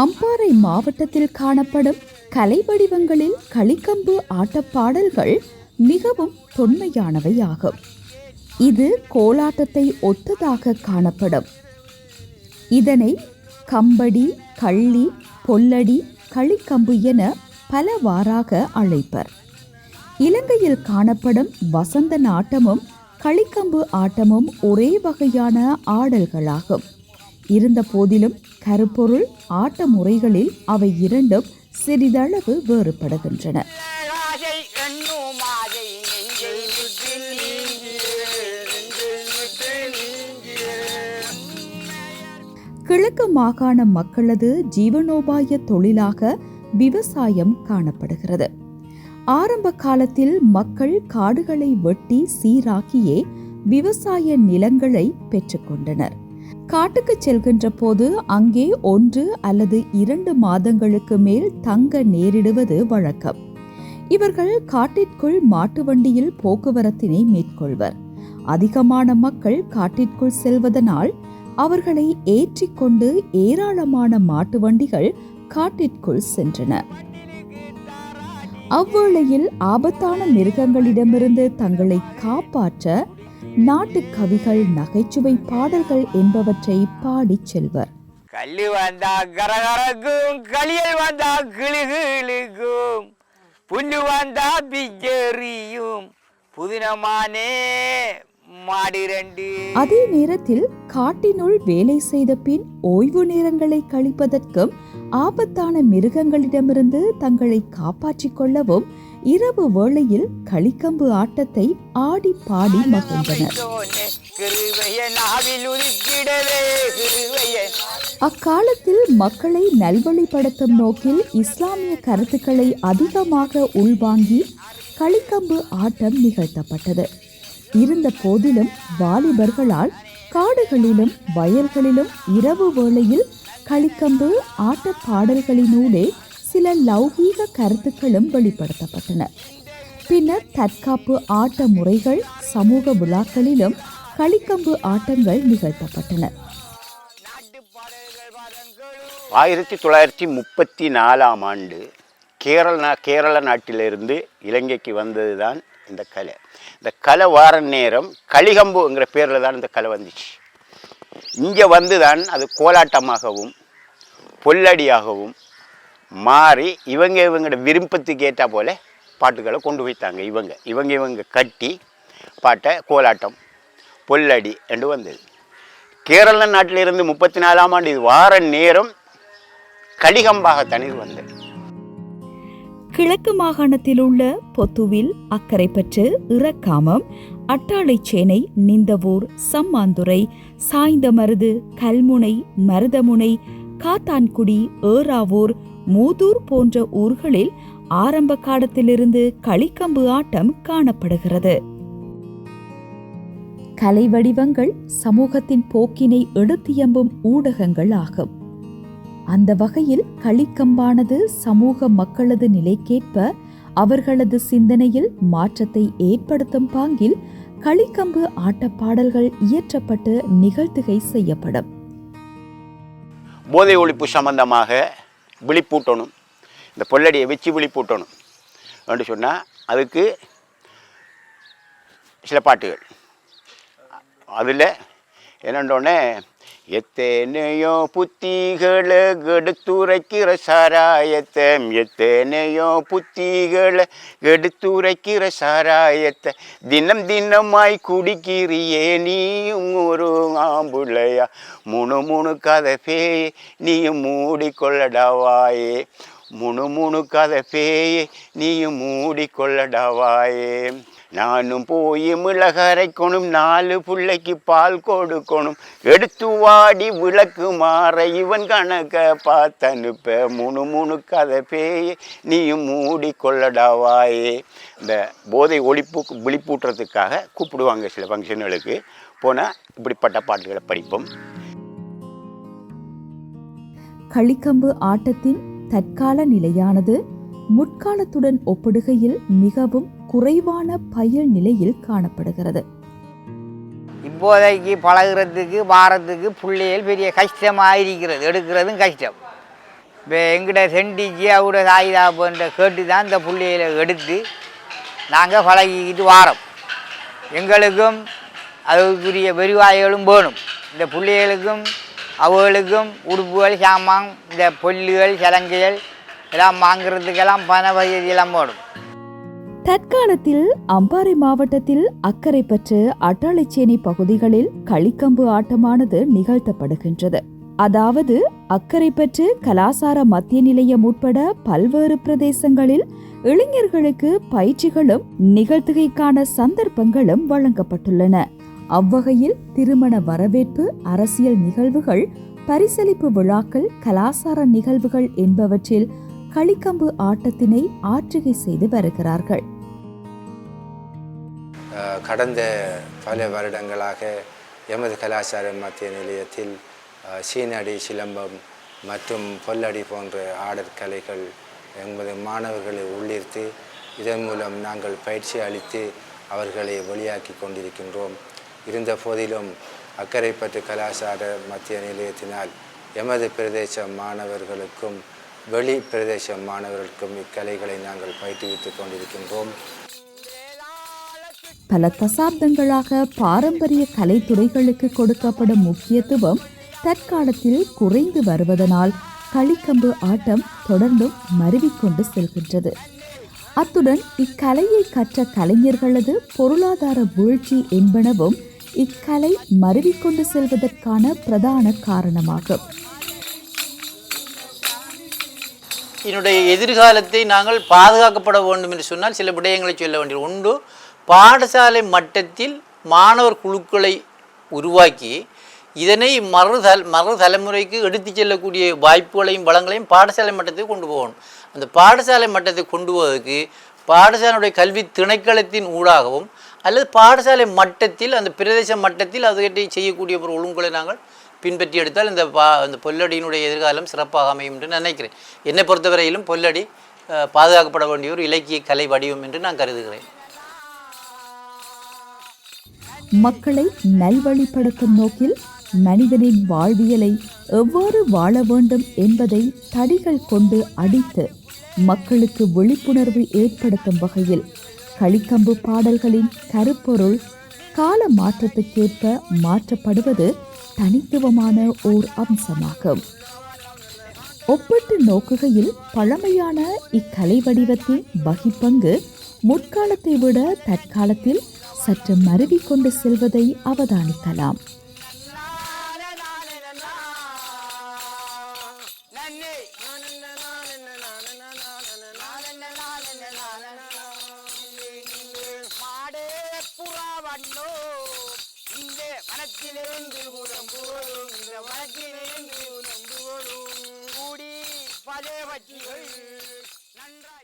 அம்பாறை மாவட்டத்தில் காணப்படும் கலை வடிவங்களில் களிக்கம்பு ஆட்டப்பாடல்கள் மிகவும் தொன்மையானவையாகும். இது கோலாட்டத்தை ஒத்ததாக காணப்படும். இதனை கம்படி, கள்ளி, பொல்லடி, களிக்கம்பு என பலவாறாக அழைப்பர். இலங்கையில் காணப்படும் வசந்த நாட்டமும் களிக்கம்பு ஆட்டமும் ஒரே வகையான ஆடல்களாகும். இருந்த போதிலும் கருப்பொருள் ஆட்ட முறைகளில் அவை இரண்டும் சிறிதளவு வேறுபடுகின்றன. கிழக்கு மாகாண மக்களது ஜீவனோபாய தொழிலாக விவசாயம் காணப்படுகிறது. ஆரம்ப காலத்தில் மக்கள் காடுகளை வெட்டி சீராக்கியே விவசாய நிலங்களை பெற்றுக்கொண்டனர். காட்டுக்கு செல்கின்ற போது அங்கே 1 அல்லது 2 மாதங்களுக்கு மேல் தங்க நேரிடுவது வழக்கம். இவர்கள் காட்டிற்குள் மாட்டு வண்டியில் போக்குவரத்தினை மேற்கொள்வர். அதிகமான மக்கள் காட்டிற்குள் செல்வதனால் அவர்களை ஏற்றிக்கொண்டு ஏராளமான மாட்டு வண்டிகள் காட்டிற்குள் சென்றன. அவ்வேளையில் ஆபத்தான மிருகங்களிடமிருந்து தங்களை காப்பாற்ற நாட்டு கவிகள் நகைச்சுவை பாடல்கள் என்பவற்றை பாடிச் செல்வர். கள்ளி வந்தா கரகரக்கும், களியல் வந்தா கிளுகிழுக்கும், புல்லு வந்தா பிஜெறியும், புதினமானே மாடிரண்டு. அதே நேரத்தில் காட்டினுள் வேலை செய்த பின் ஓய்வு நேரங்களை கழிப்பதற்கும் ஆபத்தான மிருகங்களிடமிருந்து தங்களை காப்பாற்றிக் கொள்ளவும் இரவு வேளையில் களிக்கம்பு ஆட்டத்தை ஆடி பாடி மகிழ்ந்தனர். அக்காலத்தில் மக்களை நல்வழிப்படுத்தும் நோக்கில் இஸ்லாமிய கருத்துக்களை அதிகமாக உள்வாங்கி களிக்கம்பு ஆட்டம் நிகழ்த்தப்பட்டது. இருந்த போதிலும் வாலிபர்களால் காடுகளிலும் வயல்களிலும் இரவு வேளையில் களிக்கம்பு ஆட்ட பாடல்களினூடே சில லௌகீக கருத்துக்களும் வெளிப்படுத்தப்பட்டன. பின்னர் தற்காப்பு ஆட்ட முறைகள், சமூக விழாக்களிலும் களிக்கம்பு ஆட்டங்கள் நிகழ்த்தப்பட்டன. 1934ஆம் ஆண்டு கேரள நாட்டிலிருந்து இலங்கைக்கு வந்ததுதான் இந்த கலை. இந்த கலை வார நேரம் களிகம்புங்கிற பேரில் தான் இந்த கலை வந்துச்சு. இங்கே வந்து தான் அது கோலாட்டமாகவும் பொல்லடியாகவும் மாறி இவங்களோட விருப்பத்துக்கு ஏற்றா போல பாட்டுகளை கொண்டு போய்த்தாங்க. இவங்க கட்டி பாட்டை கோலாட்டம் பொல்லடி என்று வந்தது. கேரள நாட்டிலிருந்து 34ஆம் ஆண்டு இது வார நேரம் களிகம்பாக தனிது வந்தது. கிழக்கு மாகாணத்தில் உள்ள பொத்துவில், அக்கரைப்பற்று, இறக்காமம், அட்டாளைச்சேனை, நிந்தவூர், சம்மாந்துறை, சாய்ந்தமருது, கல்முனை, மருதமுனை, காத்தான்குடி, ஏறாவூர், மூதூர் போன்ற ஊர்களில் ஆரம்ப காலத்திலிருந்து களிக்கம்பு ஆட்டம் காணப்படுகிறது. கலை வடிவங்கள் சமூகத்தின் போக்கினை எடுத்தியம்பும் ஊடகங்கள் ஆகும். அந்த வகையில் களிக்கம்பானது சமூக மக்களது நிலைக்கேற்ப அவர்களது சிந்தனையில் மாற்றத்தை ஏற்படுத்தும் பாங்கில் களிக்கம்பு ஆட்டப்பாடல்கள் இயற்றப்பட்டு நிகழ்த்துகை செய்யப்படும். போதை ஒழிப்பு சம்பந்தமாக விழிப்பூட்டணும், இந்த பொல்லடியை வச்சு விழிப்பூட்டணும் என்று சொன்னால் அதுக்கு சில பாட்டுகள். அதில் என்னென்னே எத்தனையோ புத்திகளை எடுத்துரைக்கிற சாராயத்தை, எத்தனையோ புத்திகளை எடுத்துரைக்கிற சாராயத்தை தினம் தினமாய் குடிக்கிறியே நீயும் ஒரு ஆம்புள்ளையா, முணு கதை பேய் நீயும் மூடிக்கொள்ளடாவாயே, முணுமுணுக்காத பேயே நீயும் மூடிக்கொள்ளடாவாயே. நானும் போய் மிளகரைக்கணும் 4 பிள்ளைக்கு பால் கொடுக்கணும். எடுத்து வாடி விளக்கு மாற இவன் கணக்க பார்த்தனுப்ப. முணுமுணுக்காத பேயே நீயும் மூடிக்கொள்ளடாவாயே. இந்த போதை விழிப்பூட்டுறதுக்காக கூப்பிடுவாங்க சில ஃபங்க்ஷன்களுக்கு போனால் இப்படிப்பட்ட பாட்டுகளை படிப்போம். களிக்கம்பு ஆட்டத்தின் தற்கால நிலையானது முற்காலத்துடன் ஒப்பிடுகையில் மிகவும் குறைவான பயில் நிலையில் காணப்படுகிறது. இப்போதைக்கு பழகிறதுக்கு வாரத்துக்கு பிள்ளைகள் பெரிய கஷ்டமாக இருக்கிறது, எடுக்கிறதும் கஷ்டம். இப்போ எங்கிட்ட செண்டிச்சு அவட சாயுதாப்புன்ற கேட்டு தான் இந்த பிள்ளைகளை எடுத்து நாங்கள் பழகிக்கிட்டு வாரோம். எங்களுக்கும் அதுக்குரிய வெறிவாய்களும் வேணும். இந்த பிள்ளைகளுக்கும் அவர்களுக்கும் உடுப்புகள் சாமான் இந்த பொல்லுகள் சலங்கைகள் எல்லாம் வாங்குறதுக்கெல்லாம் பண வசதியெல்லாம் போடும். தற்காலத்தில் அம்பாறை மாவட்டத்தில் அக்கரைப்பற்று அட்டாளைச்சேனை பகுதிகளில் களிக்கம்பு ஆட்டமானது நிகழ்த்தப்படுகின்றது. அதாவது அக்கரைப்பற்று கலாசார மத்திய நிலையம் உட்பட பல்வேறு பிரதேசங்களில் இளைஞர்களுக்கு பயிற்சிகளும் நிகழ்த்துகைக்கான சந்தர்ப்பங்களும் வழங்கப்பட்டுள்ளன. அவ்வகையில் திருமண வரவேற்பு, அரசியல் நிகழ்வுகள், பரிசளிப்பு விழாக்கள், கலாசார நிகழ்வுகள் என்பவற்றில் களிக்கம்பு ஆட்டத்தினை ஆற்றுகை செய்து வருகிறார்கள். கடந்த பல வருடங்களாக எமது கலாசார மத்திய நிலையத்தில் சீனடி, சிலம்பம் மற்றும் பொல்லடி போன்ற ஆடற் கலைகள் எமது மாணவர்களை உள்ளிருத்து இதன் மூலம் நாங்கள் பயிற்சி அளித்து அவர்களை வெளியாக்கி கொண்டிருக்கின்றோம். இருந்த போதிலும் அக்கரைப்பற்று கலாசார மத்திய நிலையத்தினால் எமது பிரதேச மாணவர்களுக்கும் வெளி பிரதேச மாணவர்களுக்கும் இக்கலைகளை நாங்கள் பயிற்றுவித்துக் கொண்டிருக்கின்றோம். பல தசாப்தங்களாக பாரம்பரிய கலைத்துறைகளுக்கு கொடுக்கப்படும் முக்கியத்துவம் தற்காலத்தில் குறைந்து வருவதனால் களிக்கம்பு ஆட்டம் தொடர்ந்தும் மருவிக்கொண்டு செல்கின்றது. அத்துடன் இக்கலையை கற்ற கலைஞர்களது பொருளாதார வீழ்ச்சி என்பனவும் இக்கலை மருவிக்கொண்டு செல்வதற்கான பிரதான காரணமாகும். என்னுடைய எதிர்காலத்தை நாங்கள் பாதுகாக்கப்பட வேண்டும் என்று சொன்னால் சில விடயங்களை சொல்ல வேண்டியது. ஒன்று, பாடசாலை மட்டத்தில் மாணவர் குழுக்களை உருவாக்கி இதனை மறு தலைமுறைக்கு எடுத்து செல்லக்கூடிய வாய்ப்புகளையும் வளங்களையும் பாடசாலை மட்டத்துக்கு கொண்டு போகணும். அந்த பாடசாலை மட்டத்தை கொண்டு போவதற்கு பாடசாலையுடைய கல்வி திணைக்களத்தின் ஊடாகவும் அல்லது பாடசாலை மட்டத்தில் அந்த பிரதேச மட்டத்தில் அதுகிட்ட செய்யக்கூடிய ஒரு ஒழுங்குகளை நாங்கள் பின்பற்றி எடுத்தால் இந்த பொல்லடியினுடைய எதிர்காலம் சிறப்பாக அமையும் என்று நினைக்கிறேன். என்னை பொறுத்தவரையிலும் பொல்லடி பாதுகாக்கப்பட வேண்டிய ஒரு இலக்கிய கலை வடிவம் என்று நான் கருதுகிறேன். மக்களை நல்வழிப்படுத்தும் நோக்கில் மனிதனின் வாழ்வியலை எவ்வாறு வாழ வேண்டும் என்பதை தடிகள் கொண்டு அடித்து மக்களுக்கு விழிப்புணர்வு ஏற்படுத்தும் வகையில் களிக்கம்பு பாடல்களின் கருப்பொருள் கால மாற்றத்துக்கேற்ப மாற்றப்படுவது தனித்துவமான ஓர் அம்சமாகும். ஒப்பிட்டு நோக்குகையில் பழமையான இக்கலை வடிவத்தின் வகிப்பங்கு முற்காலத்தை விட தற்காலத்தில் சற்று மருவிக்கொண்டு செல்வதை அவதானிக்கலாம். வனத்திலிருந்து கூடி பலே பற்றிகள் நன்றாக